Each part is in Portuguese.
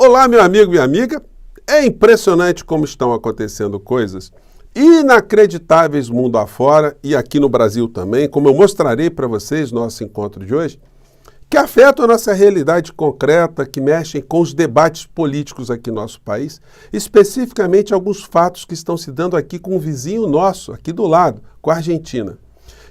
Olá, meu amigo, minha amiga. É impressionante como estão acontecendo coisas inacreditáveis mundo afora e aqui no Brasil também, como eu mostrarei para vocês no nosso encontro de hoje, que afetam a nossa realidade concreta, que mexem com os debates políticos aqui no nosso país, especificamente alguns fatos que estão se dando aqui com um vizinho nosso, aqui do lado, com a Argentina.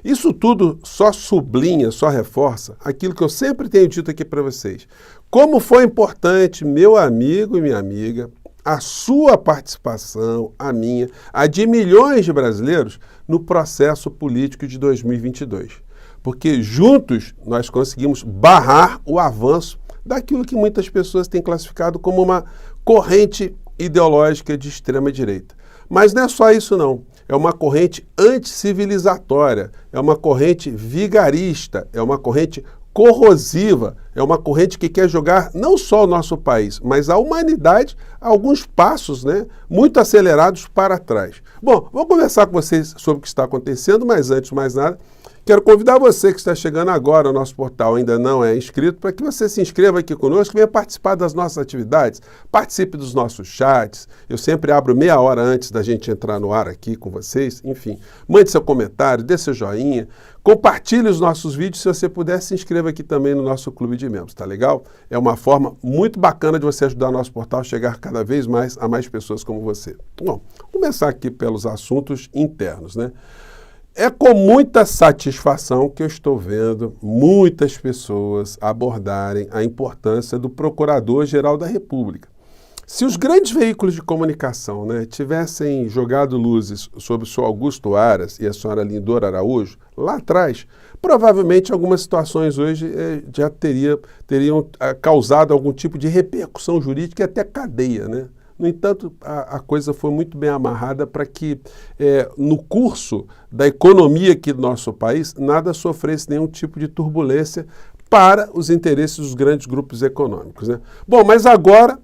Isso tudo só sublinha, só reforça aquilo que eu sempre tenho dito aqui para vocês. Como foi importante, meu amigo e minha amiga, a sua participação, a minha, a de milhões de brasileiros no processo político de 2022. Porque juntos nós conseguimos barrar o avanço daquilo que muitas pessoas têm classificado como uma corrente ideológica de extrema-direita. Mas não é só isso não. É uma corrente anticivilizatória, é uma corrente vigarista, é uma corrente corrosiva, é uma corrente que quer jogar não só o nosso país, mas a humanidade a alguns passos, muito acelerados para trás. Bom, vou conversar com vocês sobre o que está acontecendo, mas antes de mais nada, quero convidar você que está chegando agora ao nosso portal, ainda não é inscrito, para que você se inscreva aqui conosco, venha participar das nossas atividades, participe dos nossos chats. Eu sempre abro meia hora antes da gente entrar no ar aqui com vocês. Enfim, mande seu comentário, dê seu joinha, compartilhe os nossos vídeos. Se você puder, se inscreva aqui também no nosso clube de membros, tá legal? É uma forma muito bacana de você ajudar o nosso portal a chegar cada vez mais a mais pessoas como você. Bom, vou começar aqui pelos assuntos internos, É com muita satisfação que eu estou vendo muitas pessoas abordarem a importância do Procurador-Geral da República. Se os grandes veículos de comunicação tivessem jogado luzes sobre o senhor Augusto Aras e a senhora Lindora Araújo, lá atrás, provavelmente algumas situações hoje já teriam causado algum tipo de repercussão jurídica e até cadeia, No entanto, a coisa foi muito bem amarrada para que, no curso da economia aqui do nosso país, nada sofresse nenhum tipo de turbulência para os interesses dos grandes grupos econômicos. Bom, mas agora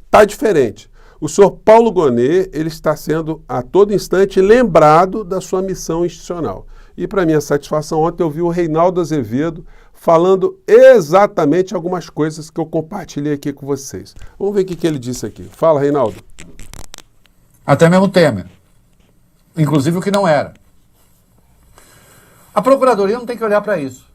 está diferente. O senhor Paulo Gonet, ele está sendo a todo instante lembrado da sua missão institucional. E para minha satisfação, ontem eu vi o Reinaldo Azevedo falando exatamente algumas coisas que eu compartilhei aqui com vocês. Vamos ver o que ele disse aqui. Fala, Reinaldo. Até mesmo Temer. Inclusive o que não era. A Procuradoria não tem que olhar para isso.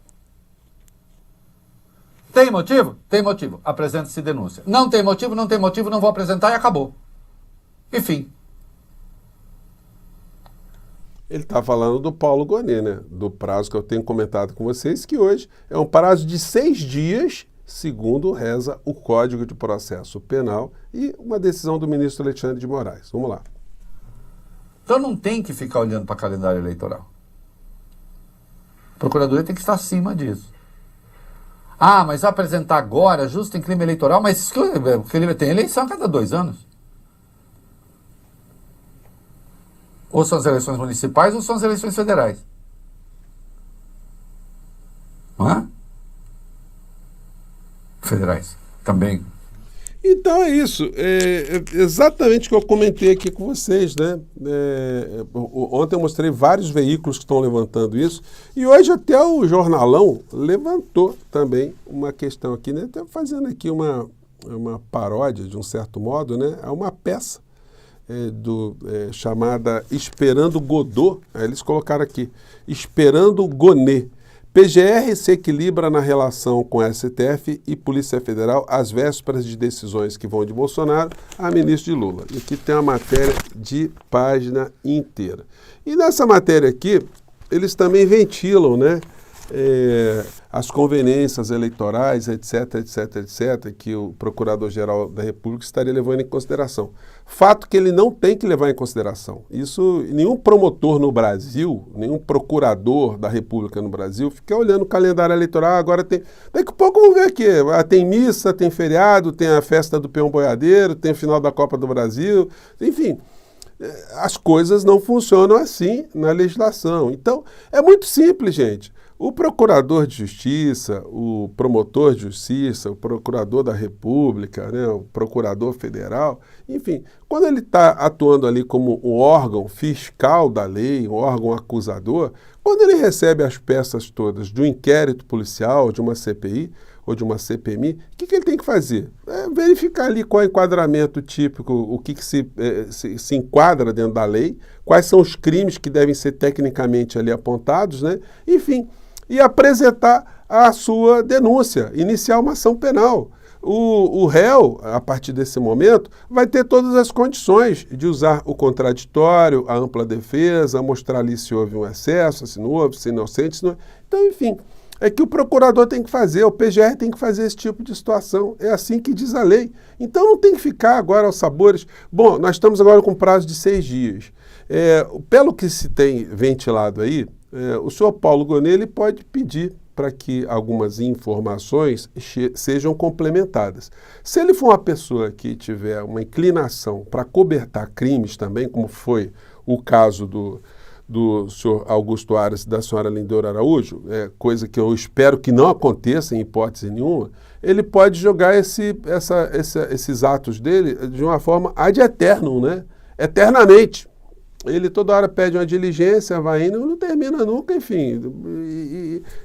Tem motivo? Tem motivo. Apresenta-se denúncia. Não tem motivo, não vou apresentar e acabou. Enfim. Ele está falando do Paulo Gonet, do prazo que eu tenho comentado com vocês, que hoje é um prazo de 6 dias, segundo reza o Código de Processo Penal e uma decisão do ministro Alexandre de Moraes. Vamos lá. Então não tem que ficar olhando para calendário eleitoral. A Procuradoria tem que estar acima disso. Ah, mas apresentar agora, justo em clima eleitoral, mas tem eleição a cada 2 anos. Ou são as eleições municipais ou são as eleições federais. Não é? Federais também. Então é isso. É exatamente o que eu comentei aqui com vocês. Ontem eu mostrei vários veículos que estão levantando isso. E hoje até o Jornalão levantou também uma questão aqui. Até fazendo aqui uma paródia, de um certo modo. É uma peça. Chamada Esperando Godot, eles colocaram aqui, Esperando Gonet. PGR se equilibra na relação com STF e Polícia Federal às vésperas de decisões que vão de Bolsonaro a ministro de Lula. E aqui tem uma matéria de página inteira. E nessa matéria aqui, eles também ventilam, as conveniências eleitorais, etc, que o Procurador-Geral da República estaria levando em consideração. Fato que ele não tem que levar em consideração. Isso, nenhum promotor no Brasil, nenhum procurador da República no Brasil fica olhando o calendário eleitoral, agora tem... Daqui a pouco vamos ver aqui, tem missa, tem feriado, tem a festa do peão boiadeiro, tem o final da Copa do Brasil, enfim... As coisas não funcionam assim na legislação. Então, é muito simples, gente. O procurador de justiça, o promotor de justiça, o procurador da República, o procurador federal, enfim, quando ele está atuando ali como um órgão fiscal da lei, um órgão acusador, quando ele recebe as peças todas de um inquérito policial, de uma CPI, ou de uma CPMI, o que ele tem que fazer? Verificar ali qual é o enquadramento típico, o que se enquadra dentro da lei, quais são os crimes que devem ser tecnicamente ali apontados, né? Enfim, e apresentar a sua denúncia, iniciar uma ação penal. O réu, a partir desse momento, vai ter todas as condições de usar o contraditório, a ampla defesa, mostrar ali se houve um excesso, se não houve, se é inocente, se não... Então, enfim, é que o procurador tem que fazer, o PGR tem que fazer esse tipo de situação. É assim que diz a lei. Então não tem que ficar agora aos sabores. Bom, nós estamos agora com prazo de 6 dias. Pelo que se tem ventilado aí, o senhor Paulo Gonet ele pode pedir para que algumas informações sejam complementadas. Se ele for uma pessoa que tiver uma inclinação para cobertar crimes também, como foi o caso do senhor Augusto Aras e da senhora Lindora Araújo, coisa que eu espero que não aconteça em hipótese nenhuma, ele pode jogar esses atos dele de uma forma ad eternum, né? Eternamente. Ele toda hora pede uma diligência, vai indo, não termina nunca, enfim.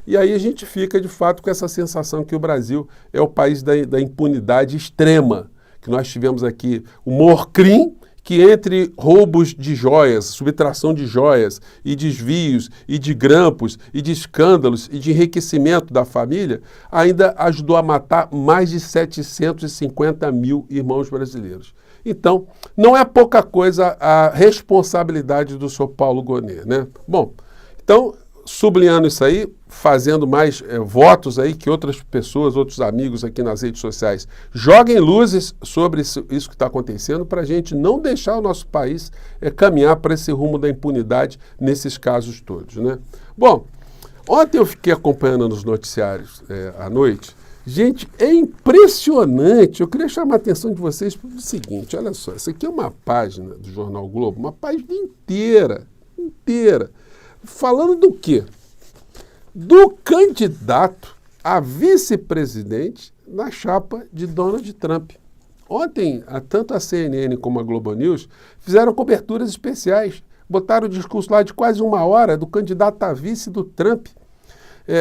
E aí a gente fica, de fato, com essa sensação que o Brasil é o país da impunidade extrema, que nós tivemos aqui o Morcrim, que entre roubos de joias, subtração de joias e desvios e de grampos e de escândalos e de enriquecimento da família, ainda ajudou a matar mais de 750 mil irmãos brasileiros. Então, não é pouca coisa a responsabilidade do senhor Paulo Gonet, né? Bom, então, sublinhando isso aí, fazendo mais votos aí que outras pessoas, outros amigos aqui nas redes sociais joguem luzes sobre isso que está acontecendo para a gente não deixar o nosso país caminhar para esse rumo da impunidade nesses casos todos, né? Bom, ontem eu fiquei acompanhando nos noticiários à noite. Gente, é impressionante. Eu queria chamar a atenção de vocês para o seguinte, olha só, essa aqui é uma página do Jornal Globo, uma página inteira, falando do quê? Do candidato a vice-presidente na chapa de Donald Trump. Ontem, tanto a CNN como a Globo News fizeram coberturas especiais, botaram o discurso lá de quase 1 hora do candidato a vice do Trump.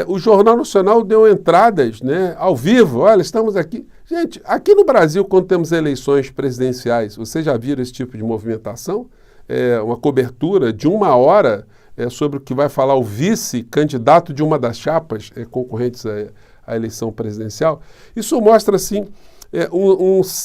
O Jornal Nacional deu entradas, né, ao vivo, olha, estamos aqui. Gente, aqui no Brasil, quando temos eleições presidenciais, vocês já viram esse tipo de movimentação? Uma cobertura de 1 hora sobre o que vai falar o vice-candidato de uma das chapas concorrentes à eleição presidencial. Isso mostra, assim,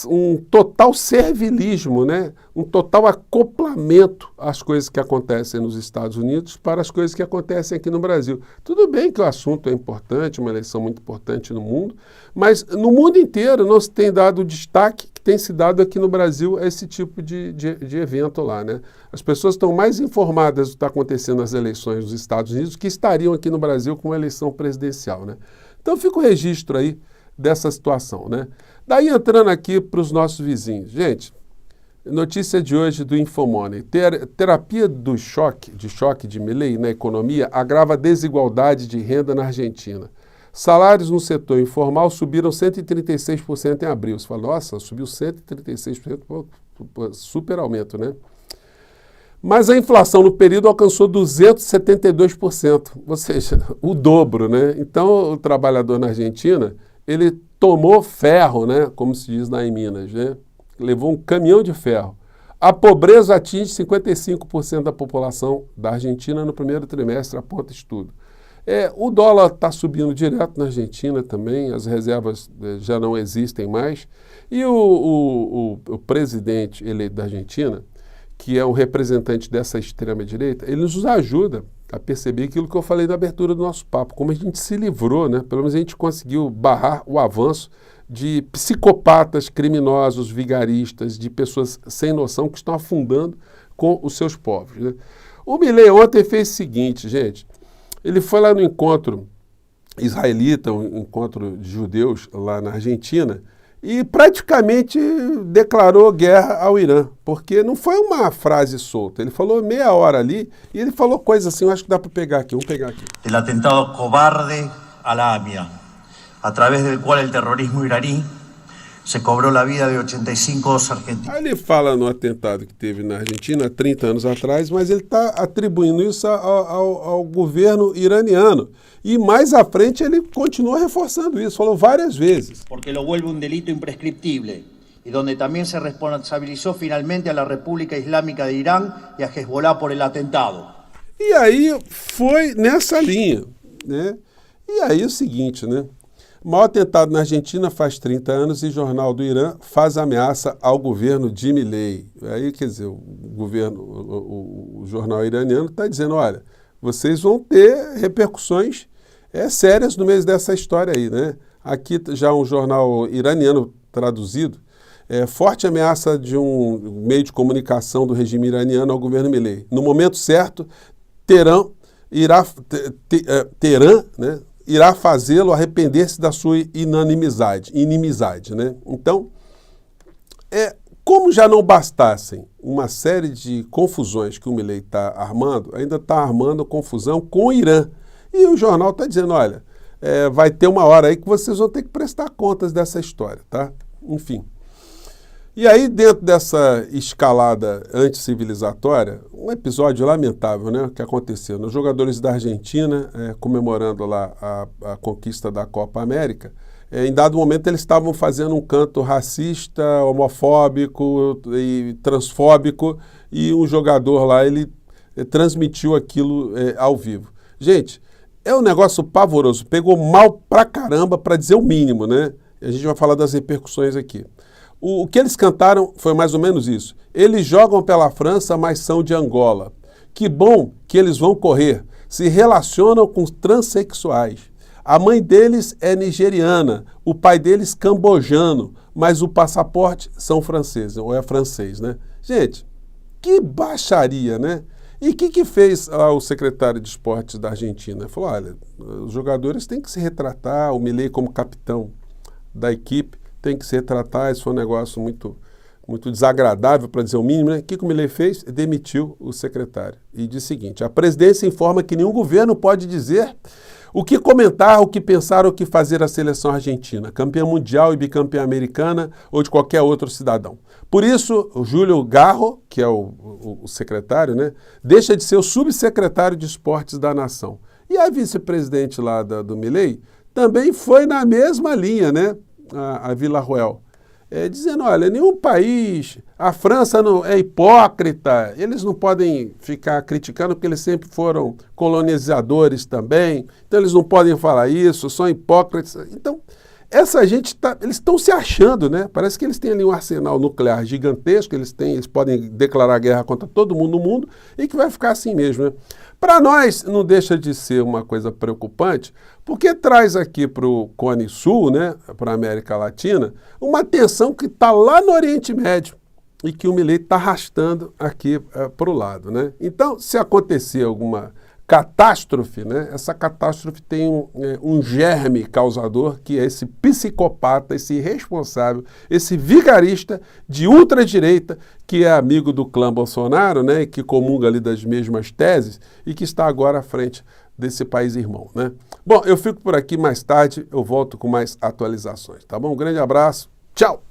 um total servilismo, né? Um total acoplamento às coisas que acontecem nos Estados Unidos para as coisas que acontecem aqui no Brasil. Tudo bem que o assunto é importante, uma eleição muito importante no mundo, mas no mundo inteiro não se tem dado o destaque que tem se dado aqui no Brasil a esse tipo de evento lá, né? As pessoas estão mais informadas do que está acontecendo nas eleições dos Estados Unidos que estariam aqui no Brasil com a eleição presidencial, né? Então fica o registro aí dessa situação, né? Daí entrando aqui para os nossos vizinhos. Gente, notícia de hoje do Infomoney. Terapia de choque de Milei na economia agrava a desigualdade de renda na Argentina. Salários no setor informal subiram 136% em abril. Você fala, nossa, subiu 136%, super aumento, né? Mas a inflação no período alcançou 272%, ou seja, o dobro, né? Então, o trabalhador na Argentina, ele tomou ferro, né? Como se diz lá em Minas, né? Levou um caminhão de ferro. A pobreza atinge 55% da população da Argentina no primeiro trimestre, aponta estudo. O dólar está subindo direto na Argentina também, as reservas já não existem mais. E o presidente eleito da Argentina, que é um representante dessa extrema-direita, ele nos ajuda a perceber aquilo que eu falei na abertura do nosso papo, como a gente se livrou, né? Pelo menos a gente conseguiu barrar o avanço de psicopatas, criminosos, vigaristas, de pessoas sem noção que estão afundando com os seus povos, né? O Milei ontem fez o seguinte, gente, ele foi lá no encontro israelita, um encontro de judeus lá na Argentina, e praticamente declarou guerra ao Irã, porque não foi uma frase solta, ele falou meia hora ali e ele falou coisas assim, eu acho que dá para pegar aqui, vamos pegar aqui. El atentado cobarde a la AMIA, a través del cual el terrorismo iraní se cobró la vida de 85 argentinos. Aí ele fala no atentado que teve na Argentina há 30 anos atrás, mas ele está atribuindo isso ao governo iraniano. E mais à frente ele continua reforçando isso, falou várias vezes. Porque lo vuelve un delito imprescriptible y donde también se responsabilizó finalmente a la República Islámica de Irán y a Hezbollah por el atentado. E aí foi nessa linha, né? E aí é o seguinte, né? O maior atentado na Argentina faz 30 anos e o Jornal do Irã faz ameaça ao governo de Milei. Aí, quer dizer, o jornal iraniano está dizendo, olha, vocês vão ter repercussões sérias no meio dessa história aí, né? Aqui já um jornal iraniano traduzido, forte ameaça de um meio de comunicação do regime iraniano ao governo Milei. No momento certo, Teherã irá fazê-lo arrepender-se da sua inimizade, né? Então, como já não bastassem uma série de confusões que o Milei está armando, ainda está armando confusão com o Irã. E o jornal está dizendo, olha, vai ter uma hora aí que vocês vão ter que prestar contas dessa história, tá? Enfim. E aí, dentro dessa escalada anticivilizatória, um episódio lamentável, né, que aconteceu. Os jogadores da Argentina, comemorando lá a conquista da Copa América, em dado momento eles estavam fazendo um canto racista, homofóbico e transfóbico, e um jogador lá, ele transmitiu aquilo ao vivo. Gente, é um negócio pavoroso, pegou mal pra caramba, para dizer o mínimo, né? A gente vai falar das repercussões aqui. O que eles cantaram foi mais ou menos isso. Eles jogam pela França, mas são de Angola. Que bom que eles vão correr. Se relacionam com transexuais. A mãe deles é nigeriana, o pai deles cambojano, mas o passaporte são franceses, ou é francês, né? Gente, que baixaria, né? E o que fez o secretário de esportes da Argentina? Ele falou, olha, os jogadores têm que se retratar, o Milei como capitão da equipe, tem que se retratar, isso foi um negócio muito desagradável, para dizer o mínimo, né? O que o Milei fez? Demitiu o secretário. E disse o seguinte, a presidência informa que nenhum governo pode dizer o que comentar, o que pensar, o que fazer a seleção argentina, campeã mundial e bicampeã americana ou de qualquer outro cidadão. Por isso, o Júlio Garro, que é o secretário, né, deixa de ser o subsecretário de esportes da nação. E a vice-presidente lá do Milei também foi na mesma linha, né? A Villarroel, dizendo, olha, nenhum país, a França não é hipócrita, eles não podem ficar criticando porque eles sempre foram colonizadores também, então eles não podem falar isso, são hipócritas. Então, essa gente, eles estão se achando, né? Parece que eles têm ali um arsenal nuclear gigantesco, eles podem declarar guerra contra todo mundo no mundo e que vai ficar assim mesmo, né? Para nós, não deixa de ser uma coisa preocupante, porque traz aqui para o Cone Sul, né, para a América Latina, uma tensão que está lá no Oriente Médio e que o Milei está arrastando aqui para o lado, né? Então, se acontecer alguma catástrofe, né, essa catástrofe tem um germe causador, que é esse psicopata, esse irresponsável, esse vigarista de ultradireita, que é amigo do clã Bolsonaro, né, que comunga ali das mesmas teses e que está agora à frente desse país irmão, né? Bom, eu fico por aqui, mais tarde eu volto com mais atualizações, tá bom? Um grande abraço, tchau!